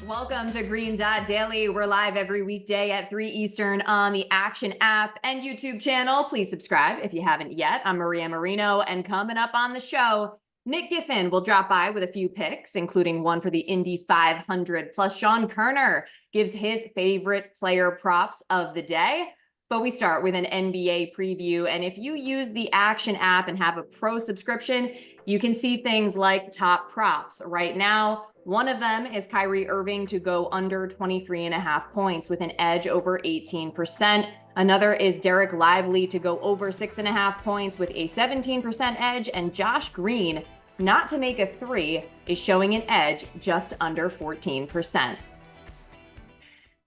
Welcome to Green Dot Daily. We're live every weekday at 3 Eastern on the Action app and YouTube channel. Please subscribe if you haven't yet. I'm Maria Marino, and coming up on the show, Nick Giffen will drop by with a few picks, including one for the Indy 500. Plus, Sean Kerner gives his favorite player props of the day. But we start with an NBA preview. And if you use the Action app and have a pro subscription, you can see things like top props. Right now, one of them is Kyrie Irving to go under 23.5 points with an edge over 18%. Another is Derek Lively to go over 6.5 points with a 17% edge. And Josh Green not to make a three is showing an edge just under 14%.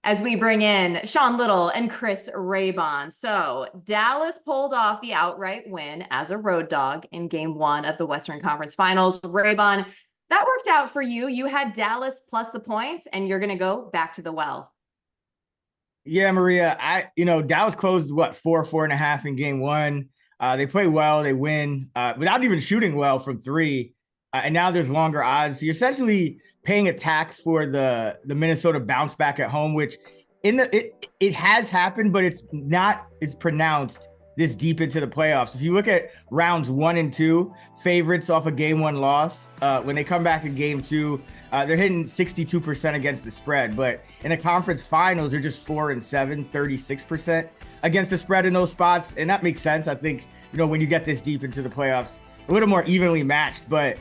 As we bring in Sean Little and Chris Raybon. So Dallas pulled off the outright win as a road dog in game one of the Western Conference Finals. Raybon, that worked out for you. You had Dallas plus the points, and you're going to go back to the well. Yeah, Maria, Dallas closed, 4.5 in game one. They play well, they win without even shooting well from three. And now there's longer odds. So you're essentially paying a tax for the Minnesota bounce back at home, which it has happened, but it's pronounced this deep into the playoffs. If you look at rounds 1 and 2, favorites off a game one loss, when they come back in game two, they're hitting 62% against the spread. But in the conference finals, they're just 4-7, 36% against the spread in those spots. And that makes sense. I think, when you get this deep into the playoffs, a little more evenly matched. But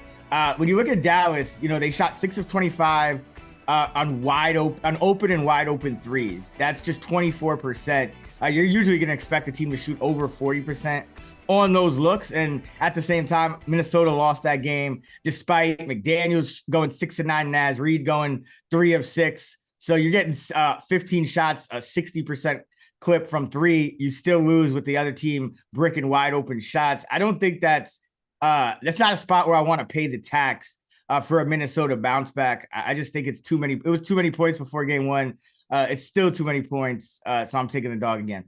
when you look at Dallas, they shot 6 of 25 on open and wide open threes. That's just 24%. You're usually going to expect a team to shoot over 40% on those looks. And at the same time, Minnesota lost that game despite McDaniels going 6 of 9, Naz Reid going 3 of 6. So you're getting 15 shots, a 60% clip from three. You still lose with the other team bricking wide open shots. I don't think that's not a spot where I want to pay the tax for a Minnesota bounce back. I just think it's too many. It was too many points before game one. It's still too many points. So I'm taking the dog again.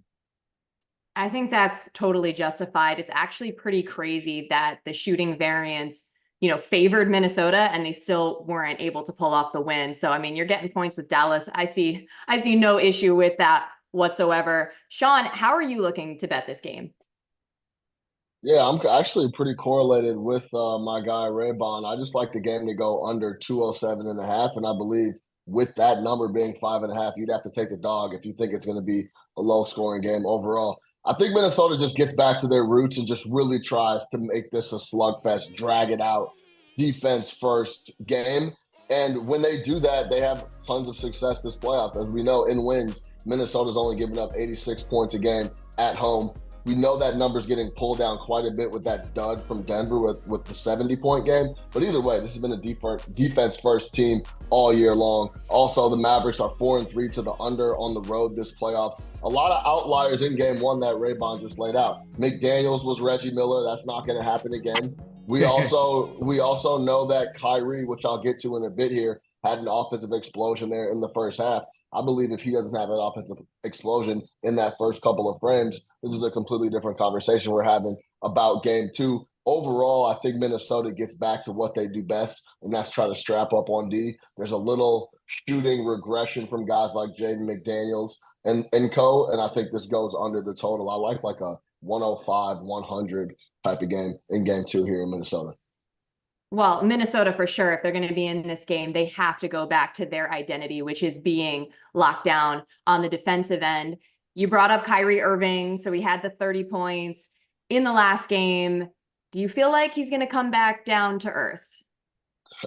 I think that's totally justified. It's actually pretty crazy that the shooting variance, favored Minnesota and they still weren't able to pull off the win. So, you're getting points with Dallas. I see no issue with that whatsoever. Sean, how are you looking to bet this game? Yeah, I'm actually pretty correlated with my guy Raybon. I just like the game to go under 207.5, and I believe with that number being 5.5, you'd have to take the dog if you think it's going to be a low-scoring game overall. I think Minnesota just gets back to their roots and just really tries to make this a slugfest, drag it out, defense-first game. And when they do that, they have tons of success this playoff. As we know, in wins, Minnesota's only given up 86 points a game at home. We know that number's getting pulled down quite a bit with that dud from Denver with the 70-point game. But either way, this has been a defense-first team all year long. Also, the Mavericks are 4-3 to the under on the road this playoff. A lot of outliers in game one that Raybon just laid out. McDaniels was Reggie Miller. That's not going to happen again. We also know that Kyrie, which I'll get to in a bit here, had an offensive explosion there in the first half. I believe if he doesn't have an offensive explosion in that first couple of frames, this is a completely different conversation we're having about game two. Overall, I think Minnesota gets back to what they do best, and that's try to strap up on D. There's a little shooting regression from guys like Jaden McDaniels and co, and I think this goes under the total. I like a 105, 100 type of game in game two here in Minnesota. Well, Minnesota for sure, if they're going to be in this game, they have to go back to their identity, which is being locked down on the defensive end. You brought up Kyrie Irving, so he had the 30 points in the last game. Do you feel like he's going to come back down to earth?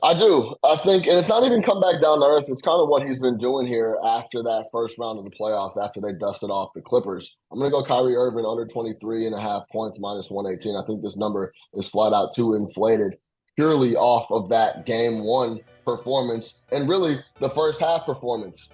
I do. I think, and it's not even come back down to earth. It's kind of what he's been doing here after that first round of the playoffs, after they dusted off the Clippers. I'm going to go Kyrie Irving under 23.5 points, minus 118. I think this number is flat out too inflated, purely off of that game one performance and really the first half performance.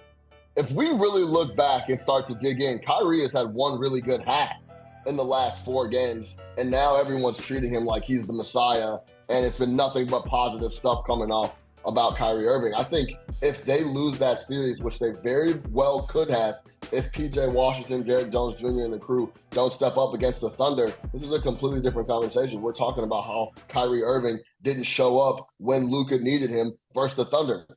If we really look back and start to dig in, Kyrie has had one really good half in the last 4 games, and now everyone's treating him like he's the Messiah, and it's been nothing but positive stuff coming off about Kyrie Irving. I think if they lose that series, which they very well could have, if PJ Washington, Jared Jones Jr., and the crew don't step up against the Thunder, this is a completely different conversation. We're talking about how Kyrie Irving didn't show up when Luka needed him versus the Thunder.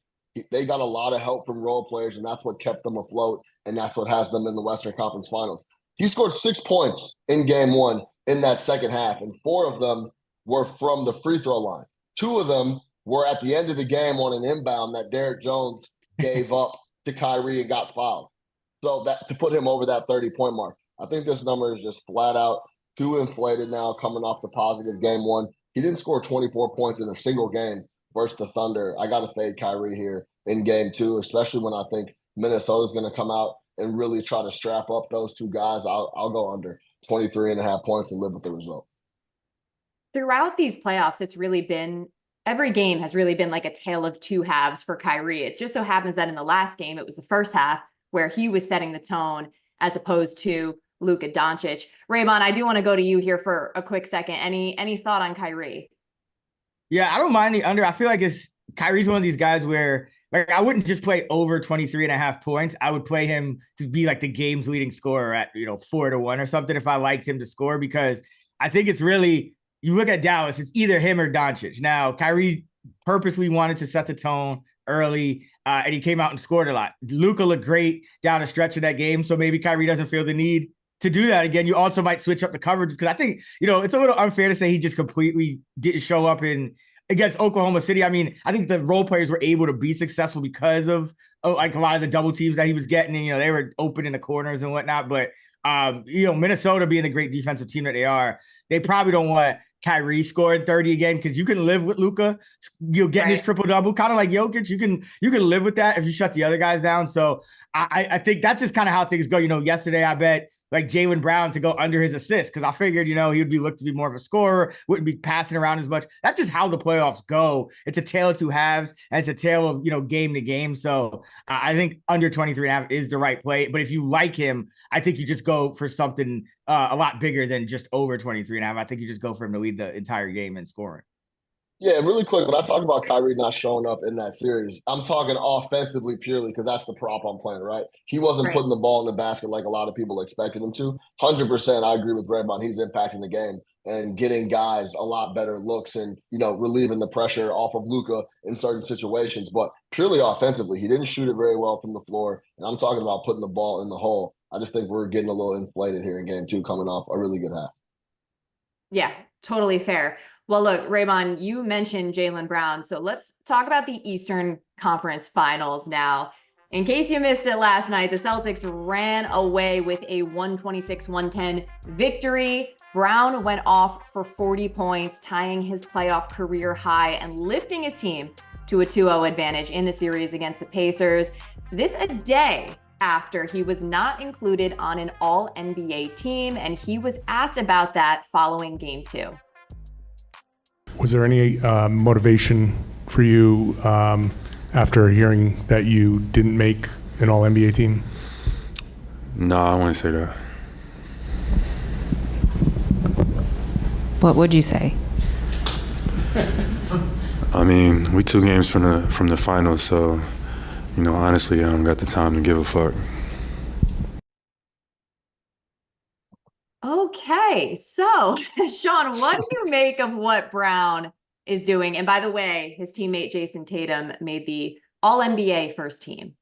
They got a lot of help from role players, and that's what kept them afloat, and that's what has them in the Western Conference Finals. He scored 6 points in game one in that second half, and 4 of them were from the free throw line. 2 of them were at the end of the game on an inbound that Derrick Jones gave up to Kyrie and got fouled. So that to put him over that 30-point mark. I think this number is just flat out too inflated now coming off the positive game one. He didn't score 24 points in a single game versus the Thunder. I got to fade Kyrie here in game two, especially when I think Minnesota's going to come out and really try to strap up those 2 guys. I'll go under 23.5 points and live with the result. Throughout these playoffs, it's really been every game has really been like a tale of 2 halves for Kyrie. It just so happens that in the last game, it was the first half where he was setting the tone as opposed to Luka Doncic. Raymond, I do want to go to you here for a quick second. Any thought on Kyrie? Yeah, I don't mind the under. I feel like Kyrie's one of these guys where like I wouldn't just play over 23.5 points. I would play him to be like the game's leading scorer at 4-1 or something if I liked him to score, because I think it's really, you look at Dallas, it's either him or Doncic. Now, Kyrie purposely wanted to set the tone early, and he came out and scored a lot. Luka looked great down the stretch of that game, so maybe Kyrie doesn't feel the need to do that again. You also might switch up the coverage, because I think, it's a little unfair to say he just completely didn't show up against Oklahoma City. I mean, I think the role players were able to be successful because of like a lot of the double teams that he was getting, and they were open in the corners and whatnot. But Minnesota being the great defensive team that they are, they probably don't want Kyrie scoring 30 again, because you can live with Luka, getting his triple double, kind of like Jokic. You can live with that if you shut the other guys down. So I think that's just kind of how things go. Yesterday I bet like Jaylen Brown to go under his assists, because I figured, he would be looked to be more of a scorer, wouldn't be passing around as much. That's just how the playoffs go. It's a tale of 2 halves, and it's a tale of, game to game. So I think under 23.5 is the right play. But if you like him, I think you just go for something a lot bigger than just over 23.5. I think you just go for him to lead the entire game in scoring. Yeah, really quick, when I talk about Kyrie not showing up in that series, I'm talking offensively purely, because that's the prop I'm playing, right? He wasn't putting the ball in the basket like a lot of people expected him to. 100%, I agree with Redmond. He's impacting the game and getting guys a lot better looks and, relieving the pressure off of Luka in certain situations. But purely offensively, he didn't shoot it very well from the floor. And I'm talking about putting the ball in the hole. I just think we're getting a little inflated here in game two, coming off a really good half. Yeah, totally fair. Well, look, Raymond, you mentioned Jaylen Brown. So let's talk about the Eastern Conference Finals now. In case you missed it last night, the Celtics ran away with a 126-110 victory. Brown went off for 40 points, tying his playoff career high and lifting his team to a 2-0 advantage in the series against the Pacers. This a day after he was not included on an all-NBA team, and he was asked about that following game 2. Was there any motivation for you after hearing that you didn't make an all-NBA team? No, I wouldn't say that. What would you say? I mean, we 2 games from the finals, so honestly, I don't got the time to give a fuck. Okay, so Sean, what do you make of what Brown is doing? And by the way, his teammate Jason Tatum made the All-NBA first team.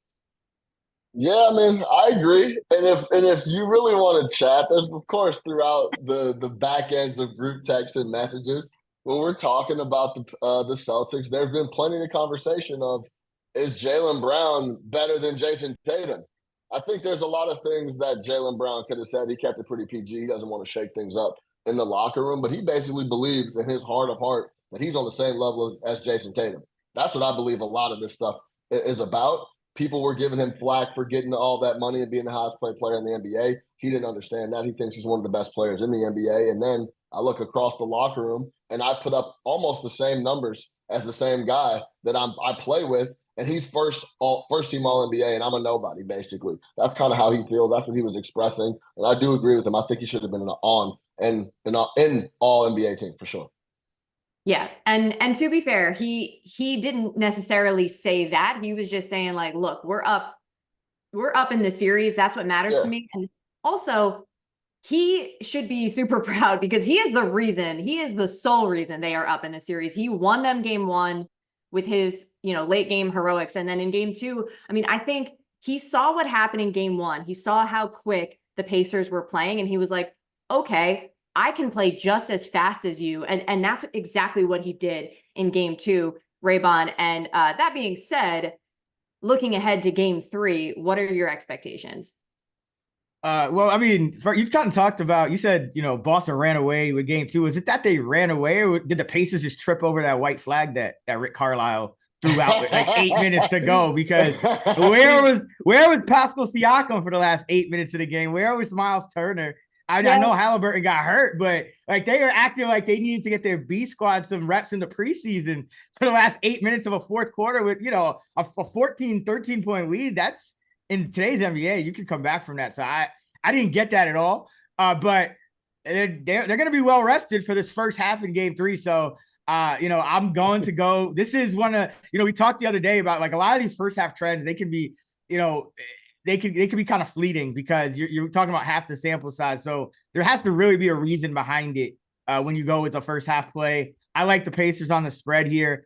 Yeah, I mean, I agree. And if you really want to chat, there's of course throughout the back ends of group texts and messages, when we're talking about the Celtics, there's been plenty of conversation of, is Jaylen Brown better than Jason Tatum? I think there's a lot of things that Jaylen Brown could have said. He kept it pretty PG. He doesn't want to shake things up in the locker room, but he basically believes in his heart of heart that he's on the same level as Jason Tatum. That's what I believe a lot of this stuff is about. People were giving him flack for getting all that money and being the highest paid player in the NBA. He didn't understand that. He thinks he's one of the best players in the NBA. And then I look across the locker room and I put up almost the same numbers as the same guy that I play with. And he's first team All-NBA, and I'm a nobody, basically. That's kind of how he feels. That's what he was expressing. And I do agree with him. I think he should have been in All-NBA team for sure. Yeah. And to be fair, he didn't necessarily say that. He was just saying like, look, we're up in the series. That's what matters to me. And also, he should be super proud because he is the sole reason they are up in the series. He won them game 1 with his, late game heroics. And then in game 2, I mean, I think he saw what happened in game 1. He saw how quick the Pacers were playing, and he was like, okay, I can play just as fast as you. And that's exactly what he did in game 2, Raybon. And that being said, looking ahead to game 3, what are your expectations? Well, I mean, you've kind of talked about, you said, Boston ran away with game 2. Is it that they ran away, or did the Pacers just trip over that white flag that Rick Carlisle threw out with like 8 minutes to go? Because where was Pascal Siakam for the last 8 minutes of the game? Where was Miles Turner? I know Halliburton got hurt, but like they are acting like they needed to get their B squad some reps in the preseason for the last 8 minutes of a fourth quarter with, a 14, 13 point lead. That's, in today's NBA, you can come back from that. So I didn't get that at all. But they're going to be well rested for this first half in game 3. So, I'm going to go. This is one of, we talked the other day about like a lot of these first half trends. They can be, they can be kind of fleeting because you're talking about half the sample size. So there has to really be a reason behind it when you go with the first half play. I like the Pacers on the spread here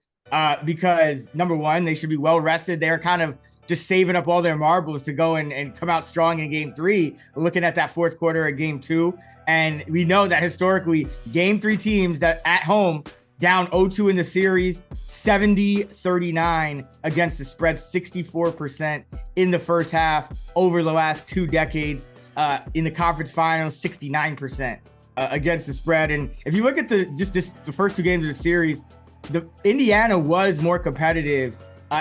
because number one, they should be well rested. They're kind of just saving up all their marbles to go and come out strong in game 3, looking at that fourth quarter of game 2. And we know that historically game 3 teams that at home down 0-2 in the series, 70-39 against the spread, 64% in the first half over the last 2 decades. In the conference finals, 69% against the spread. And if you look at the first 2 games of the series, the Indiana was more competitive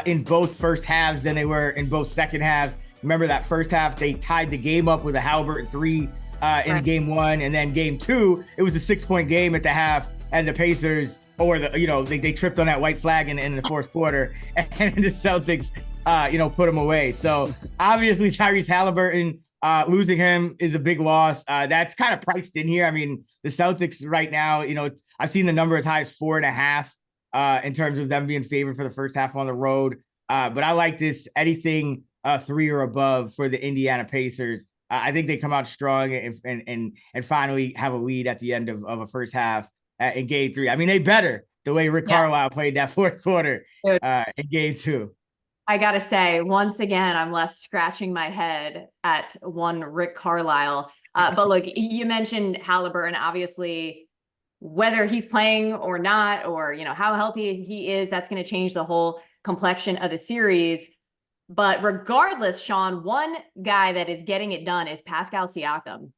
in both first halves than they were in both second halves. Remember that first half, they tied the game up with a Halliburton 3 in game 1. And then game 2, it was a 6-point game at the half, and the Pacers, they tripped on that white flag in the fourth quarter, and the Celtics, put them away. So obviously Tyrese Halliburton, losing him is a big loss. That's kind of priced in here. I mean, the Celtics right now, I've seen the number as high as 4.5 in terms of them being favored for the first half on the road. But I like this anything 3 or above for the Indiana Pacers. I think they come out strong and finally have a lead at the end of a first half in game 3. I mean, they better the way Rick Carlisle played that fourth quarter in game 2. I got to say, once again, I'm left scratching my head at one Rick Carlisle. But look, you mentioned Halliburton, obviously, whether he's playing or not, or, how healthy he is, that's going to change the whole complexion of the series. But regardless, Sean, one guy that is getting it done is Pascal Siakam.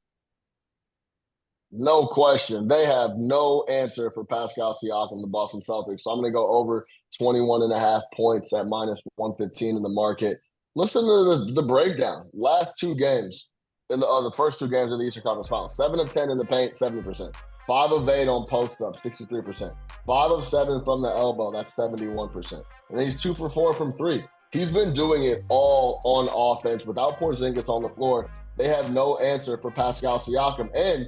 No question. They have no answer for Pascal Siakam, the Boston Celtics. So I'm going to go over 21.5 points at -115 in the market. Listen to the breakdown. Last 2 games, in the first 2 games of the Eastern Conference Finals, 7 of 10 in the paint, 70%. 5 of 8 on post-up, 63%. 5 of 7 from the elbow, that's 71%. And he's 2 for 4 from 3. He's been doing it all on offense. Without Porzingis on the floor, they have no answer for Pascal Siakam. And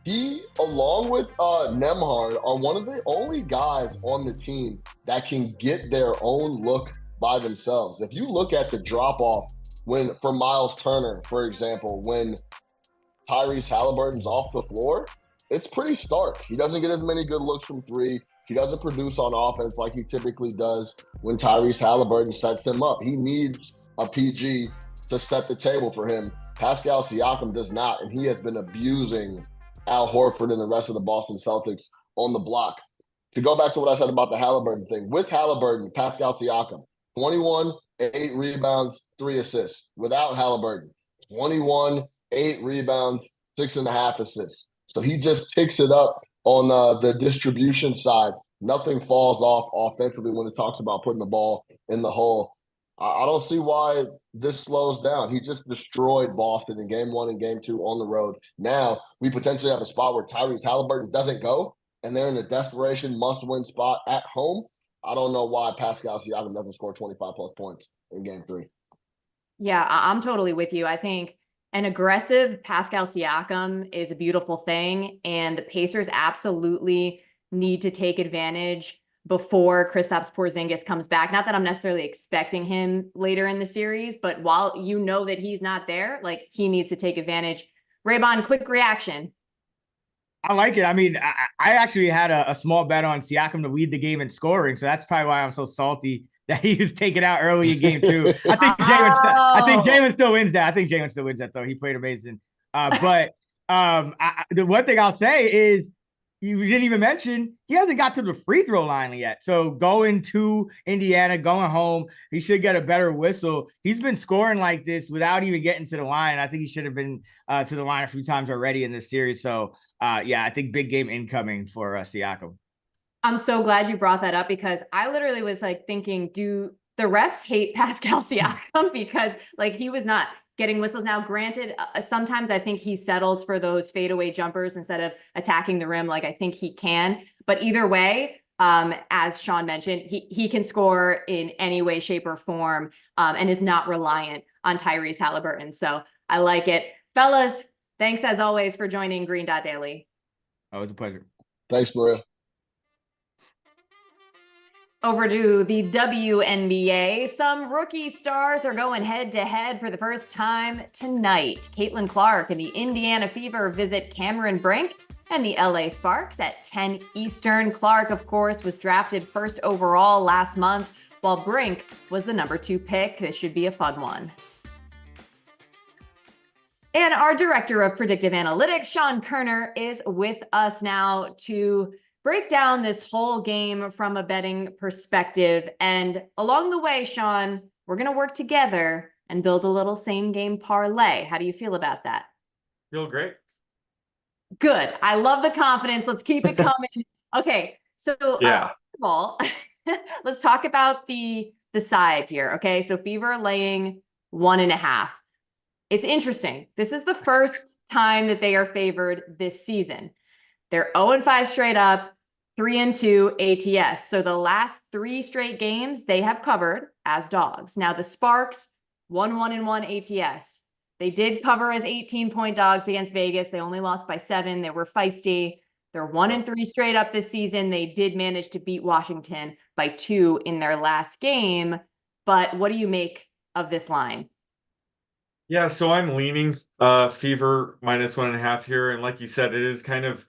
he, along with Nembhard, are one of the only guys on the team that can get their own look by themselves. If you look at the drop-off for Miles Turner, for example, when Tyrese Halliburton's off the floor, it's pretty stark. He doesn't get as many good looks from 3. He doesn't produce on offense like he typically does when Tyrese Halliburton sets him up. He needs a PG to set the table for him. Pascal Siakam does not, and he has been abusing Al Horford and the rest of the Boston Celtics on the block. To go back to what I said about the Halliburton thing, with Halliburton, Pascal Siakam, 21, 8 rebounds, 3 assists. Without Halliburton, 21, 8 rebounds, 6.5 assists. So he just ticks it up on the distribution side. Nothing falls off offensively when it talks about putting the ball in the hole. I don't see why this slows down. He just destroyed Boston in game 1 and game 2 on the road. Now we potentially have a spot where Tyrese Halliburton doesn't go, and they're in a desperation must-win spot at home. I don't know why Pascal Siakam doesn't score 25-plus points in game 3. Yeah, I'm totally with you. I think an aggressive Pascal Siakam is a beautiful thing, and the Pacers absolutely need to take advantage before Kristaps Porzingis comes back. Not that I'm necessarily expecting him later in the series, but while that he's not there, like, he needs to take advantage. Raybon, quick reaction. I like it. I mean, I actually had a small bet on Siakam to lead the game in scoring, so that's probably why I'm so salty that he was taken out early in game 2. I think Jaylen still wins that. I think Jaylen still wins that, though. He played amazing. But the one thing I'll say is, you didn't even mention he hasn't got to the free throw line yet. So going to Indiana, going home, he should get a better whistle. He's been scoring like this without even getting to the line. I think he should have been to the line a few times already in this series. So yeah, I think big game incoming for Siakam. I'm so glad you brought that up, because I literally was like thinking, do the refs hate Pascal Siakam? Because like he was not getting whistles. Now, granted, sometimes I think he settles for those fadeaway jumpers instead of attacking the rim. Like I think he can, but either way, as Sean mentioned, he can score in any way, shape, or form, and is not reliant on Tyrese Halliburton. So I like it. Fellas, thanks as always for joining Green Dot Daily. Oh, it's a pleasure. Thanks, Maria. Over to the WNBA, some rookie stars are going head-to-head for the first time tonight. Caitlin Clark and the Indiana Fever visit Cameron Brink and the LA Sparks at 10 Eastern. Clark, of course, was drafted first overall last month, while Brink was the number 2 pick. This should be a fun one. And our director of predictive analytics, Sean Kerner, is with us now to break down this whole game from a betting perspective. And along the way, Sean, we're going to work together and build a little same game parlay. How do you feel about that? Feel great. Good. I love the confidence. Let's keep it coming. Okay. So Yeah. First of all, let's talk about the side here. Okay. So Fever laying 1.5. It's interesting. This is the first time that they are favored this season. They're 0-5 straight up, 3-2 ATS. So the last 3 straight games they have covered as dogs. Now the Sparks, 1-1-1 ATS. They did cover as 18-point dogs against Vegas. They only lost by 7. They were feisty. They're 1-3 straight up this season. They did manage to beat Washington by 2 in their last game. But what do you make of this line? Yeah, so I'm leaning Fever minus 1.5 here. And like you said, it is kind of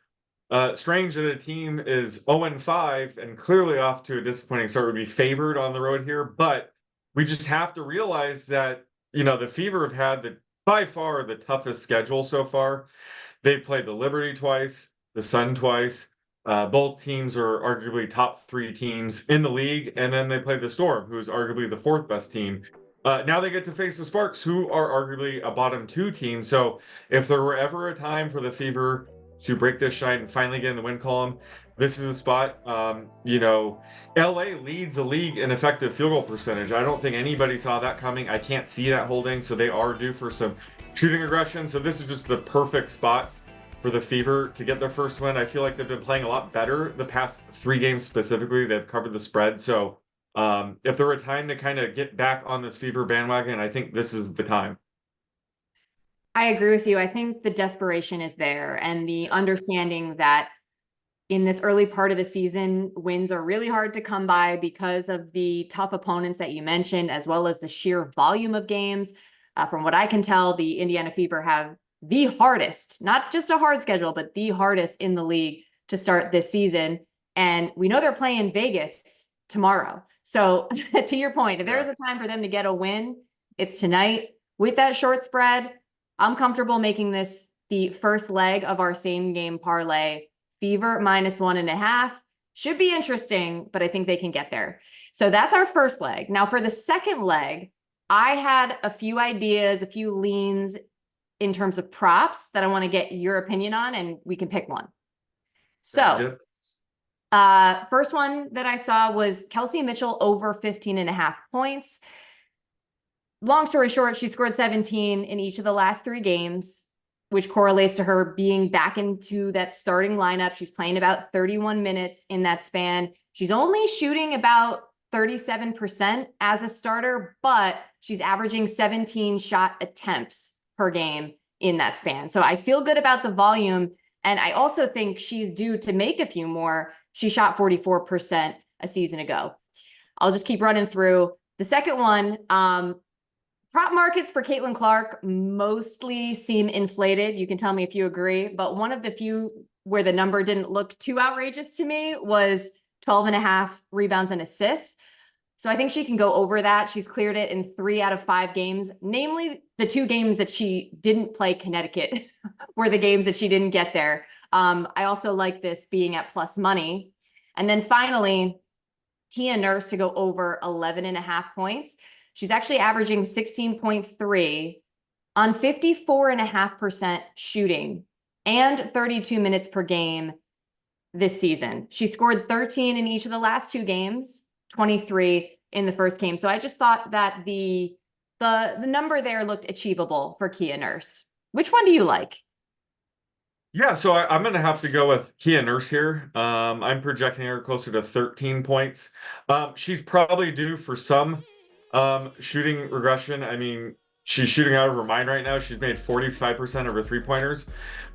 strange that a team is 0-5 and clearly off to a disappointing start, would be favored on the road here. But we just have to realize that, you know, the Fever have had by far the toughest schedule so far. They've played the Liberty twice, the Sun twice. Both teams are arguably top 3 teams in the league. And then they play the Storm, who is arguably the 4th best team. Now they get to face the Sparks, who are arguably a bottom 2 team. So if there were ever a time for the Fever to break this shine and finally get in the win column, this is a spot. You know, LA leads the league in effective field goal percentage. I don't think anybody saw that coming. I can't see that holding, so they are due for some shooting aggression. So this is just the perfect spot for the Fever to get their first win. I feel like they've been playing a lot better the past 3 games specifically. They've covered the spread. So if there were a time to kind of get back on this Fever bandwagon, I think this is the time. I agree with you. I think the desperation is there, and the understanding that in this early part of the season, wins are really hard to come by because of the tough opponents that you mentioned, as well as the sheer volume of games. From what I can tell, the Indiana Fever have the hardest, not just a hard schedule, but the hardest in the league to start this season. And we know they're playing Vegas tomorrow. So to your point, if there's a time for them to get a win, it's tonight. With that short spread, I'm comfortable making this the first leg of our same game parlay. Fever minus 1.5 should be interesting, but I think they can get there. So that's our first leg. Now for the second leg, I had a few ideas, a few leans in terms of props that I want to get your opinion on, and we can pick one. So first one that I saw was Kelsey Mitchell over 15.5 points. Long story short, she scored 17 in each of the last 3 games, which correlates to her being back into that starting lineup. She's playing about 31 minutes in that span. She's only shooting about 37% as a starter, but she's averaging 17 shot attempts per game in that span. So I feel good about the volume. And I also think she's due to make a few more. She shot 44% a season ago. I'll just keep running through. The second one, prop markets for Caitlin Clark mostly seem inflated. You can tell me if you agree, but one of the few where the number didn't look too outrageous to me was 12.5 rebounds and assists. So I think she can go over that. She's cleared it in 3 out of 5 games, namely the 2 games that she didn't play Connecticut were the games that she didn't get there. I also like this being at plus money. And then finally, Kia Nurse to go over 11.5 points. She's actually averaging 16.3 on 54.5% shooting and 32 minutes per game this season. She scored 13 in each of the last 2 games, 23 in the first game. So I just thought that the number there looked achievable for Kia Nurse. Which one do you like? Yeah, so I'm going to have to go with Kia Nurse here. I'm projecting her closer to 13 points. She's probably due for some shooting regression. I mean, she's shooting out of her mind right now. She's made 45% of her 3-pointers.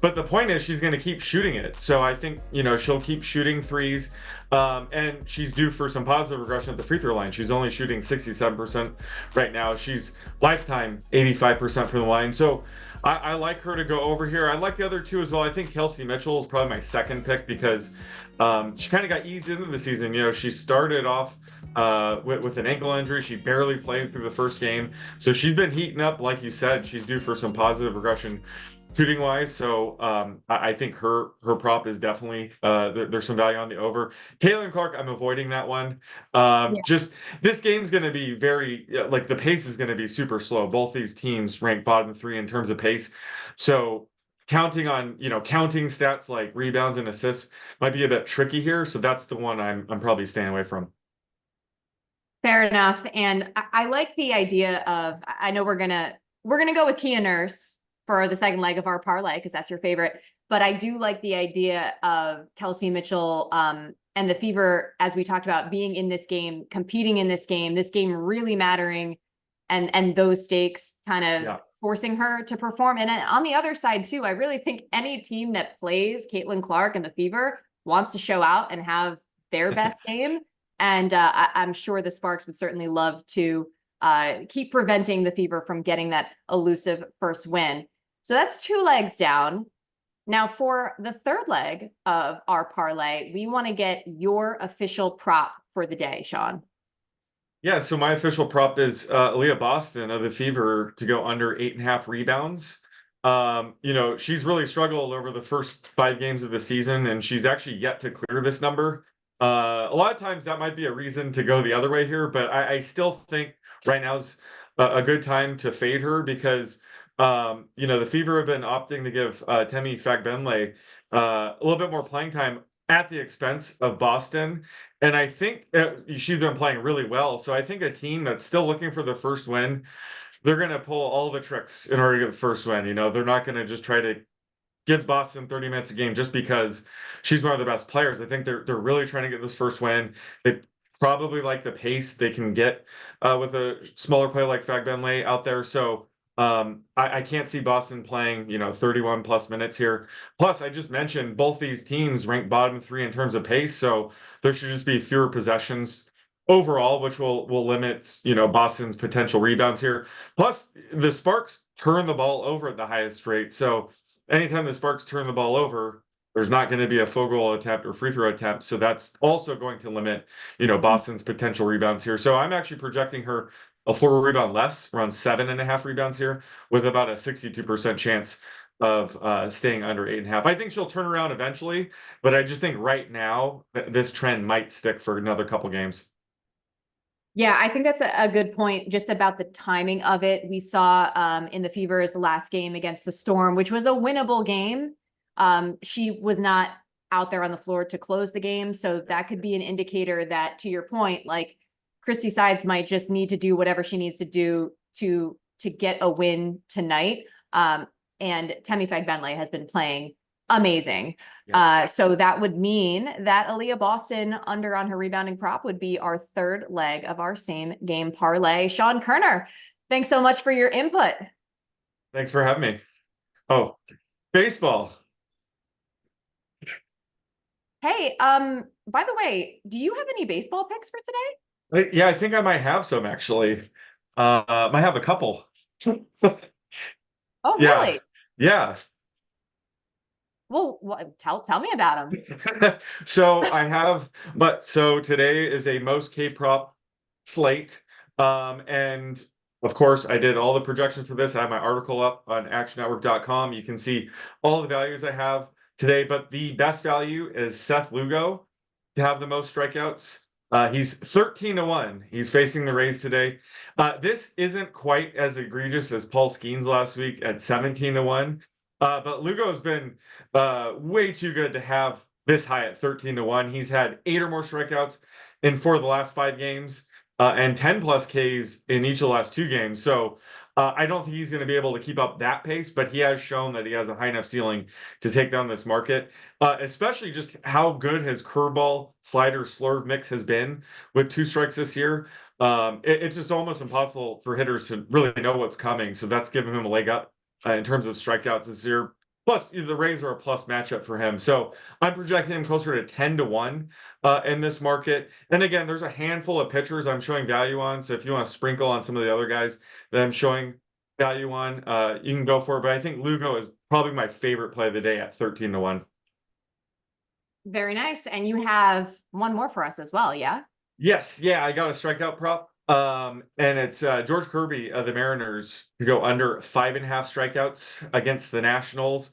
But the point is she's going to keep shooting it. So I think, she'll keep shooting threes. And she's due for some positive regression at the free throw line. She's only shooting 67% right now. She's lifetime 85% from the line. So I like her to go over here. I like the other 2 as well. I think Kelsey Mitchell is probably my second pick because she kind of got eased into the season. She started off with an ankle injury. She barely played through the first game. So she's been heating up. Like you said, she's due for some positive regression shooting wise. So I think her prop is definitely there's some value on the over. Caitlin Clark, I'm avoiding that one. Just this game's going to be very the pace is going to be super slow. Both these teams rank bottom 3 in terms of pace. So counting on counting stats like rebounds and assists might be a bit tricky here. So that's the one I'm probably staying away from. Fair enough. And I like the idea of, I know we're gonna go with Kia Nurse for the second leg of our parlay because that's your favorite. But I do like the idea of Kelsey Mitchell and the Fever, as we talked about, being in this game, competing in this game really mattering, and those stakes kind of forcing her to perform. And on the other side too, I really think any team that plays Caitlin Clark and the Fever wants to show out and have their best game. And I'm sure the Sparks would certainly love to keep preventing the Fever from getting that elusive first win. So that's 2 legs down. Now for the third leg of our parlay, we want to get your official prop for the day, Sean. Yeah, so my official prop is Aaliyah Boston of the Fever to go under 8.5 rebounds. She's really struggled over the first 5 games of the season, and she's actually yet to clear this number. A lot of times that might be a reason to go the other way here, but I still think right now is a good time to fade her because the Fever have been opting to give Temi Fagbenle a little bit more playing time at the expense of Boston. And I think she's been playing really well. So I think a team that's still looking for the first win, they're going to pull all the tricks in order to get the first win. They're not going to just try to give Boston 30 minutes a game just because she's one of the best players. I think they're really trying to get this first win. They probably like the pace they can get with a smaller player like Fagbenle out there. So I can't see Boston playing, 31 plus minutes here. Plus, I just mentioned both these teams rank bottom 3 in terms of pace. So there should just be fewer possessions overall, which will limit, Boston's potential rebounds here. Plus, the Sparks turn the ball over at the highest rate. So anytime the Sparks turn the ball over, there's not going to be a field goal attempt or free throw attempt. So that's also going to limit, Boston's potential rebounds here. So I'm actually projecting her a 4 rebound less, around 7.5 rebounds here, with about a 62% chance of staying under 8.5. I think she'll turn around eventually, but I just think right now this trend might stick for another couple games. Yeah, I think that's a good point just about the timing of it. We saw in the Fever's last game against the Storm, which was a winnable game. She was not out there on the floor to close the game. So that could be an indicator that, to your point, like Christy Sides might just need to do whatever she needs to do to get a win tonight. And Temi Fagbenle has been playing amazing. Yeah. So that would mean that Aaliyah Boston under on her rebounding prop would be our third leg of our same game parlay. Sean Kerner, thanks so much for your input. Thanks for having me. Oh, baseball. Hey, by the way, do you have any baseball picks for today? Yeah, I think I might have some actually. Might have a couple. Oh, really? Yeah. Well, tell me about them. So I have, so today is a most K prop slate. And of course, I did all the projections for this. I have my article up on actionnetwork.com. You can see all the values I have today, but the best value is Seth Lugo to have the most strikeouts. He's 13-1. He's facing the Rays today. This isn't quite as egregious as Paul Skeens last week at 17-1. But Lugo's been way too good to have this high at 13-1. He's had 8 or more strikeouts in 4 of the last 5 games. And 10 plus Ks in each of the last 2 games. So I don't think he's going to be able to keep up that pace, but he has shown that he has a high enough ceiling to take down this market, especially just how good his curveball, slider, slurve mix has been with 2 strikes this year. It's just almost impossible for hitters to really know what's coming. So that's given him a leg up in terms of strikeouts this year. Plus, the Rays are a plus matchup for him. So I'm projecting him closer to 10-1 in this market. And again, there's a handful of pitchers I'm showing value on. So if you want to sprinkle on some of the other guys that I'm showing value on, you can go for it. But I think Lugo is probably my favorite play of the day at 13-1. Very nice. And you have one more for us as well, yeah? Yes. Yeah, I got a strikeout prop. And it's George Kirby of the Mariners to go under 5.5 strikeouts against the Nationals.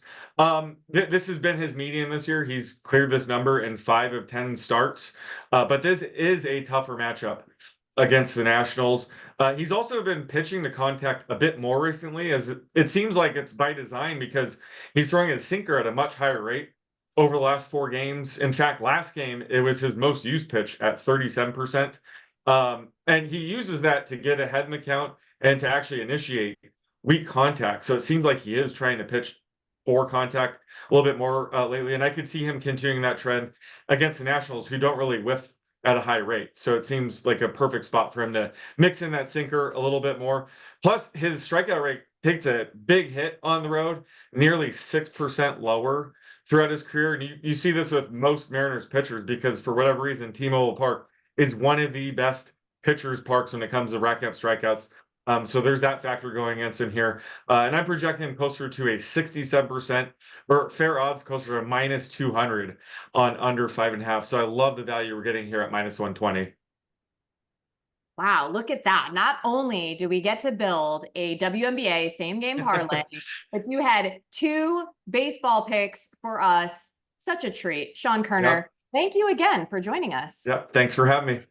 This has been his median this year. He's cleared this number in 5 of 10 starts. But this is a tougher matchup against the Nationals. He's also been pitching to contact a bit more recently, as it seems like it's by design, because he's throwing a sinker at a much higher rate over the last 4 games. In fact, last game, it was his most used pitch at 37%. And he uses that to get ahead in the count and to actually initiate weak contact. So it seems like he is trying to pitch for contact a little bit more lately. And I could see him continuing that trend against the Nationals, who don't really whiff at a high rate. So it seems like a perfect spot for him to mix in that sinker a little bit more. Plus, his strikeout rate takes a big hit on the road, nearly 6% lower throughout his career. And you see this with most Mariners pitchers, because for whatever reason, T-Mobile Park is one of the best pitchers parks when it comes to racking up strikeouts. So there's that factor going against him here. And I'm projecting him closer to a 67% or fair odds closer to -200 on under 5.5. So I love the value we're getting here at -120. Wow, look at that. Not only do we get to build a WNBA same game parlay, but you had 2 baseball picks for us. Such a treat. Sean Kerner, Yep. Thank you again for joining us. Yep. Thanks for having me.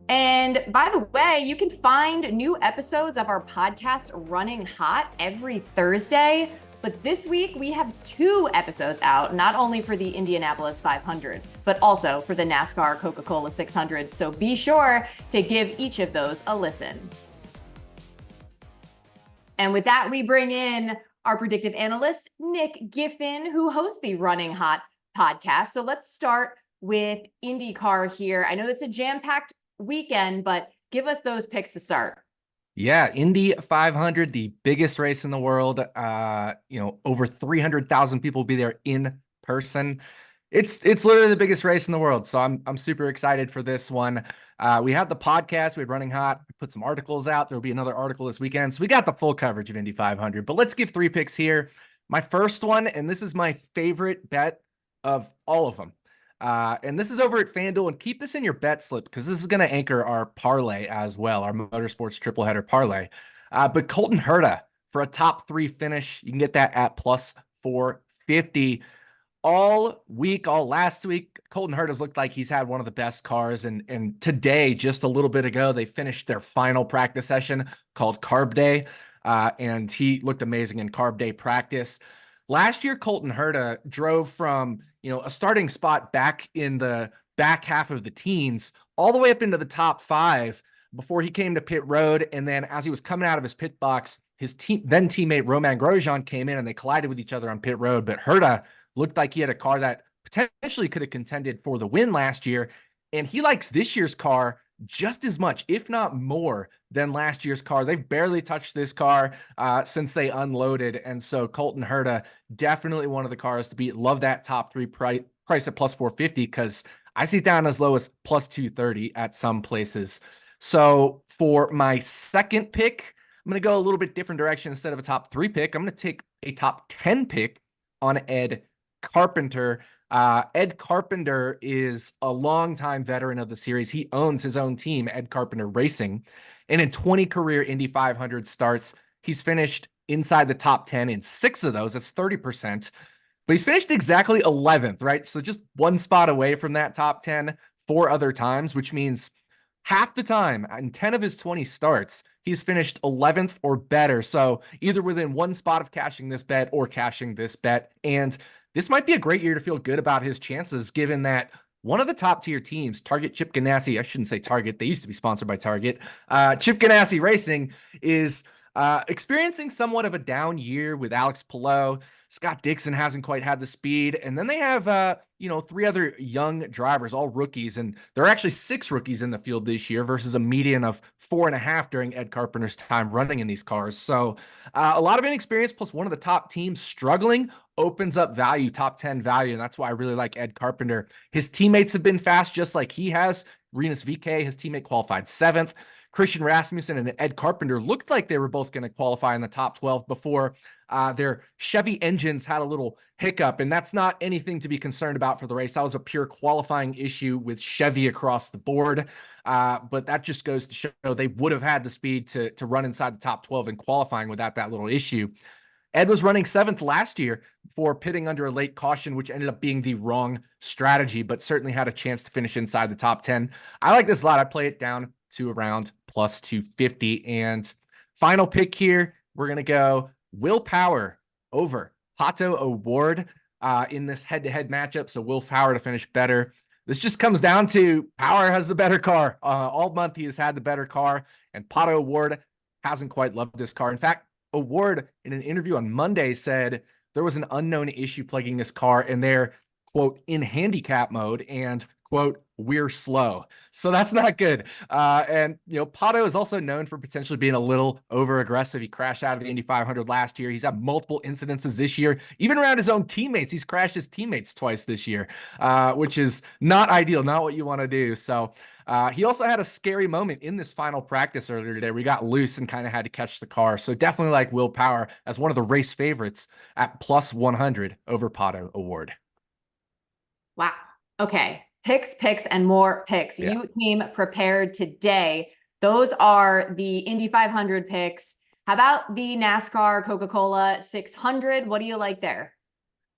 And by the way, you can find new episodes of our podcast running hot every Thursday. But this week we have 2 episodes out, not only for the Indianapolis 500, but also for the NASCAR Coca-Cola 600. So be sure to give each of those a listen. And with that, we bring in our predictive analyst, Nick Giffen, who hosts the Running Hot podcast. So let's start with IndyCar here. I know it's a jam-packed weekend, but give us those picks to start. Yeah, Indy 500, the biggest race in the world. Over 300,000 people will be there in person. It's literally the biggest race in the world. So I'm super excited for this one. We have the podcast. We had Running Hot. We put some articles out. There'll be another article this weekend. So we got the full coverage of Indy 500. But let's give 3 picks here. My first one, and this is my favorite bet of all of them. And this is over at FanDuel, and keep this in your bet slip because this is going to anchor our parlay as well, our Motorsports triple header parlay. But Colton Herta for a top 3 finish, you can get that at +450. All week, all last week, Colton Herta's looked like he's had one of the best cars. And today, just a little bit ago, they finished their final practice session called Carb Day. And he looked amazing in Carb Day practice. Last year, Colton Herta drove from a starting spot back in the back half of the teens all the way up into the top 5 before he came to pit road. And then as he was coming out of his pit box, his teammate Romain Grosjean came in and they collided with each other on pit road. But Herta looked like he had a car that potentially could have contended for the win last year. And he likes this year's car just as much, if not more, than last year's car. They've barely touched this car since they unloaded. And so Colton Herta, definitely one of the cars to beat. Love that top 3 price at +450 because I see it down as low as +230 at some places. So for my second pick, I'm going to go a little bit different direction. Instead of a top 3 pick, I'm going to take a top 10 pick on Ed Carpenter. Ed Carpenter is a longtime veteran of the series. He owns his own team, Ed Carpenter Racing. And in 20 career Indy 500 starts, he's finished inside the top 10 in 6 of those. That's 30%. But he's finished exactly 11th, right? So just one spot away from that top 10 4 other times, which means half the time in 10 of his 20 starts, he's finished 11th or better. So either within one spot of cashing this bet or cashing this bet. And this might be a great year to feel good about his chances, given that one of the top tier teams, Target Chip Ganassi, I shouldn't say Target, they used to be sponsored by Target, Chip Ganassi Racing is experiencing somewhat of a down year with Alex Palou. Scott Dixon hasn't quite had the speed. And then they have, 3 other young drivers, all rookies. And there are actually 6 rookies in the field this year versus a median of 4.5 during Ed Carpenter's time running in these cars. So a lot of inexperience plus one of the top teams struggling opens up value, top 10 value. And that's why I really like Ed Carpenter. His teammates have been fast just like he has. Rinus VeeKay, his teammate, qualified 7th. Christian Rasmussen and Ed Carpenter looked like they were both going to qualify in the top 12 before their Chevy engines had a little hiccup. And that's not anything to be concerned about for the race. That was a pure qualifying issue with Chevy across the board. But that just goes to show they would have had the speed to run inside the top 12 in qualifying without that little issue. Ed was running 7th last year for pitting under a late caution, which ended up being the wrong strategy, but certainly had a chance to finish inside the top 10. I like this a lot. I play it down to around plus 250. And final pick here, we're going to go Will Power over Pato O'Ward in this head-to-head matchup. So Will Power to finish better. This just comes down to Power has the better car. All month he has had the better car, and Pato O'Ward hasn't quite loved this car. In fact, O'Ward in an interview on Monday said there was an unknown issue plaguing this car, and they're, quote, in handicap mode, and, quote, we're slow. So that's not good. And, Pato is also known for potentially being a little over aggressive. He crashed out of the Indy 500 last year. He's had multiple incidences this year, even around his own teammates. He's crashed his teammates twice this year, which is not ideal, not what you want to do. So he also had a scary moment in this final practice earlier today. We got loose and kind of had to catch the car. So definitely like Will Power as one of the race favorites at plus 100 over Pato O'Ward. Wow. Okay. Picks, and more picks. Yeah. You came prepared today. Those are the Indy 500 picks. How about the NASCAR Coca-Cola 600? What do you like there?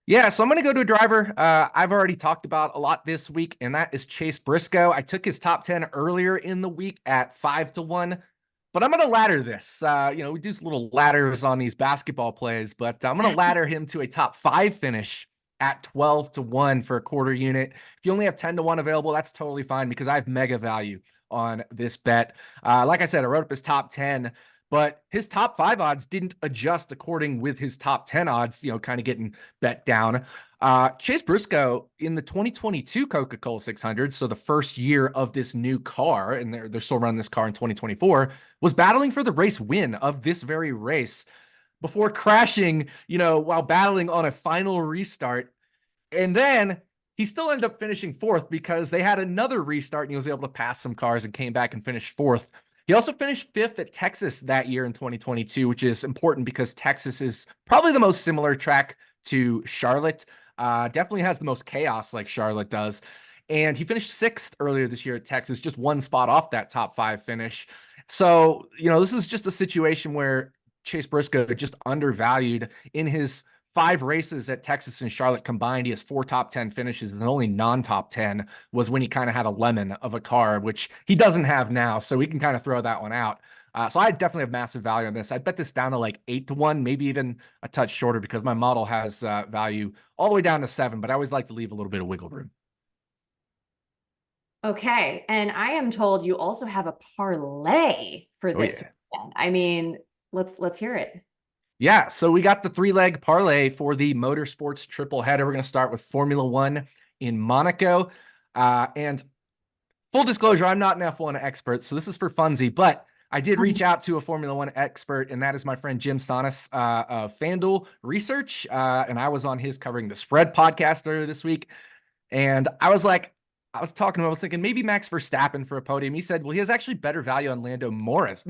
Yeah, so I'm going to go to a driver I've already talked about a lot this week, and that is Chase Briscoe. I took his top 10 earlier in the week at 5-1, but I'm going to ladder this. We do little ladders on these basketball plays, but I'm going to ladder him to a top 5 finish at 12-1 for a quarter unit. If you only have 10-1 available, that's totally fine because I have mega value on this bet. Like I said, I wrote up his top 10, but his top 5 odds didn't adjust according with his top 10 odds, kind of getting bet down. Chase Briscoe in the 2022 Coca-Cola 600, so the first year of this new car, and they're still running this car in 2024, was battling for the race win of this very race before crashing, while battling on a final restart. And then he still ended up finishing 4th because they had another restart and he was able to pass some cars and came back and finished 4th. He also finished 5th at Texas that year in 2022, which is important because Texas is probably the most similar track to Charlotte. Definitely has the most chaos like Charlotte does. And he finished 6th earlier this year at Texas, just one spot off that top 5 finish. So, this is just a situation where Chase Briscoe just undervalued in his 5 races at Texas and Charlotte combined. He has 4 top 10 finishes, and only non-top 10 was when he kind of had a lemon of a car, which he doesn't have now. So we can kind of throw that one out. So I definitely have massive value on this. I'd bet this down to like 8-1, maybe even a touch shorter because my model has value all the way down to 7, but I always like to leave a little bit of wiggle room. Okay. And I am told you also have a parlay for this weekend. I mean, let's hear it. Yeah, so we got the 3-leg parlay for the Motorsports triple header. We're going to start with Formula One in Monaco. And full disclosure, I'm not an F1 expert, so this is for funsies, but I did reach out to a Formula One expert, and that is my friend Jim Sonis of FanDuel Research. And I was on his Covering the Spread podcast earlier this week. And I was talking to him, I was thinking maybe Max Verstappen for a podium. He said, well, he has actually better value on Lando Norris,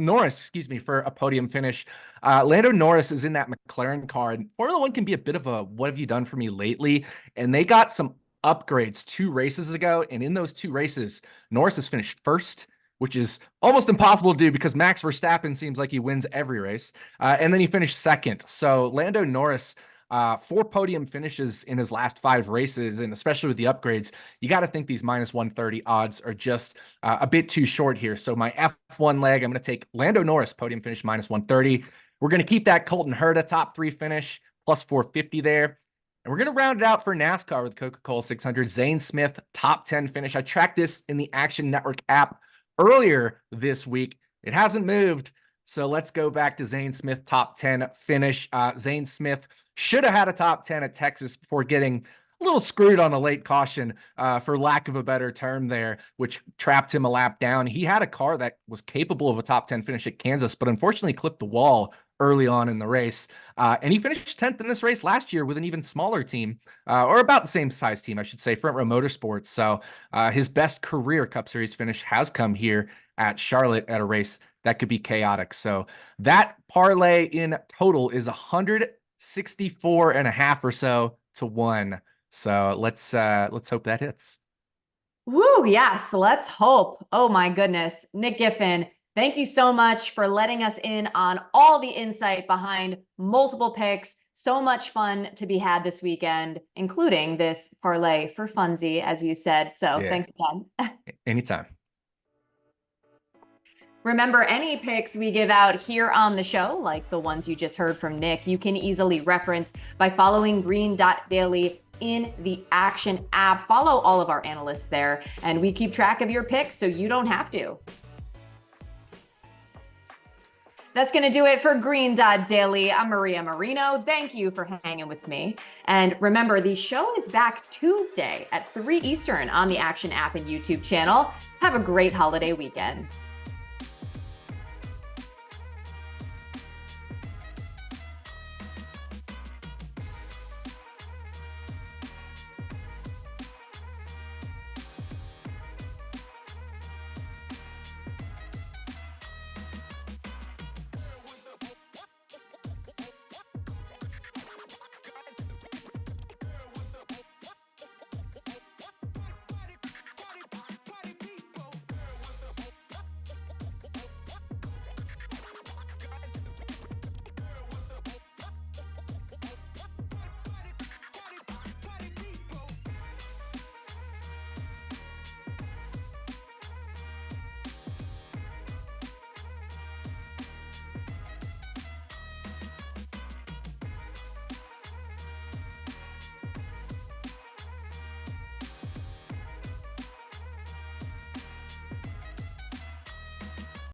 for a podium finish. Lando Norris is in that McLaren car, and Formula One can be a bit of a what have you done for me lately? And they got some upgrades 2 races ago. And in those 2 races, Norris has finished first, which is almost impossible to do because Max Verstappen seems like he wins every race. And then he finished second. So Lando Norris, 4 podium finishes in his last 5 races, and especially with the upgrades, you got to think these minus 130 odds are just a bit too short here. So my F1 leg, I'm going to take Lando Norris podium finish minus 130. We're going to keep that Colton Herta top 3 finish plus 450 there. And we're going to round it out for NASCAR with Coca-Cola 600. Zane Smith top 10 finish. I tracked this in the Action Network app earlier this week. It hasn't moved. So let's go back to Zane Smith top 10 finish. Zane Smith should have had a top 10 at Texas before getting a little screwed on a late caution, for lack of a better term there, which trapped him a lap down. He had a car that was capable of a top 10 finish at Kansas, but unfortunately clipped the wall early on in the race. And he finished 10th in this race last year with an even smaller team, or about the same size team, I should say, Front Row Motorsports. So his best career Cup Series finish has come here at Charlotte at a race that could be chaotic. So that parlay in total is 164.5 or so to 1. So let's hope that hits. Woo, yes, let's hope. Oh my goodness. Nick Giffen, thank you so much for letting us in on all the insight behind multiple picks. So much fun to be had this weekend, including this parlay for funsie, as you said. So thanks again. Anytime. Remember, any picks we give out here on the show, like the ones you just heard from Nick, you can easily reference by following Green Dot Daily in the Action app. Follow all of our analysts there, and we keep track of your picks so you don't have to. That's going to do it for Green Dot Daily. I'm Maria Marino. Thank you for hanging with me. And remember, the show is back Tuesday at 3 Eastern on the Action app and YouTube channel. Have a great holiday weekend.